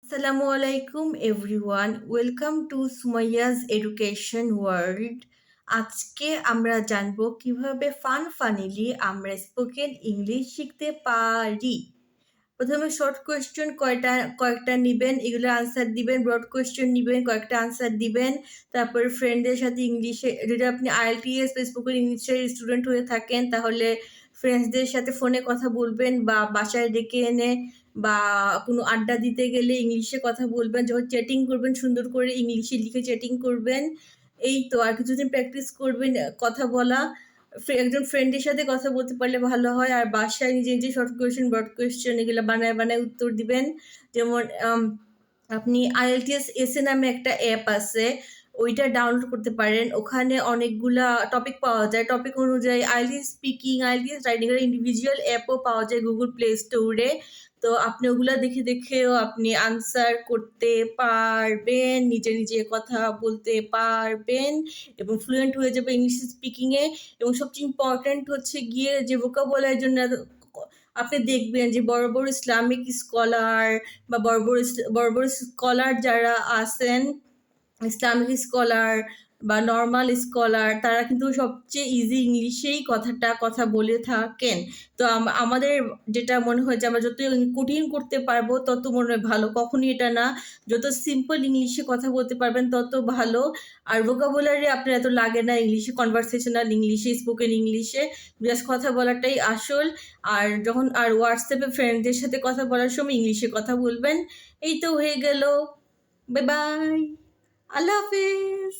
Assalamu alaikum everyone. Welcome to Sumayya's Education World. আজকে আমরা জানবো কিভাবে ফানিলি আমরা স্পোকেন ইংলিশ শিখতে পারি। প্রথমে শর্ট কোয়েশ্চেন কয়েকটা নিবেন, এগুলো আনসার দিবেন। ব্রড কোয়েশ্চেন নিবেন, কয়েকটা আনসার দিবেন। তারপর ফ্রেন্ডদের সাথে ইংলিশে, যদি আপনি আইএলটিএস বা স্পোকেন ইংলিশের স্টুডেন্ট হয়ে থাকেন তাহলে ফ্রেন্ডসদের সাথে ফোনে কথা বলবেন বা বাসায় ডেকে এনে বা কোনো আড্ডা দিতে গেলে ইংলিশে কথা বলবেন। যখন চ্যাটিং করবেন সুন্দর করে ইংলিশে লিখে চ্যাটিং করবেন। এই তো, আর কিছুদিন প্র্যাকটিস করবেন কথা বলা। একজন ফ্রেন্ডের সাথে কথা বলতে পারলে ভালো হয়। আর বাসায় নিজে নিজে শর্ট কোয়েশ্চেন, ব্রড কোয়েশ্চেন এগুলো বানায় বানায় উত্তর দিবেন। যেমন আপনি আইএলটিএস এসএ নামে একটা অ্যাপ আছে, ওইটা ডাউনলোড করতে পারেন। ওখানে অনেকগুলা টপিক পাওয়া যায়, টপিক অনুযায়ী আইএলটিএস স্পিকিং, আইএলটিএস রাইটিং এর ইন্ডিভিজুয়াল অ্যাপও পাওয়া যায় গুগল প্লে স্টোরে। তো আপনি ওগুলা দেখে দেখেও আপনি আনসার করতে পারবেন, নিজে নিজে কথা বলতে পারবেন এবং ফ্লুয়েন্ট হয়ে যাবে ইংলিশ স্পিকিংয়ে। এবং সবচেয়ে ইম্পর্ট্যান্ট হচ্ছে গিয়ে যে ভোকাবুলারির জন্য আপনি দেখবেন যে বড় বড় ইসলামিক স্কলার বা বড় বড় স্কলার যারা আছেন, ইসলামিক স্কলার বা নর্মাল স্কলার, তারা কিন্তু সবচেয়ে ইজি ইংলিশেই কথা বলে থাকেন। তো আমাদের যেটা মনে হয় যে আমরা যত কঠিন করতে পারবো তত মনে হয় ভালো, কখনই এটা না। যত সিম্পল ইংলিশে কথা বলতে পারবেন তত ভালো। আর ভোকাবুলারি আপনার এত লাগে না ইংলিশে, কনভারসেশনাল ইংলিশে, স্পোকেন ইংলিশে জাস্ট কথা বলাটাই আসল। আর হোয়াটসঅ্যাপে ফ্রেন্ডদের সাথে কথা বলার সময় ইংলিশে কথা বলবেন। এই তো হয়ে গেল। বাই বাই, আল্লাহ হাফেজ।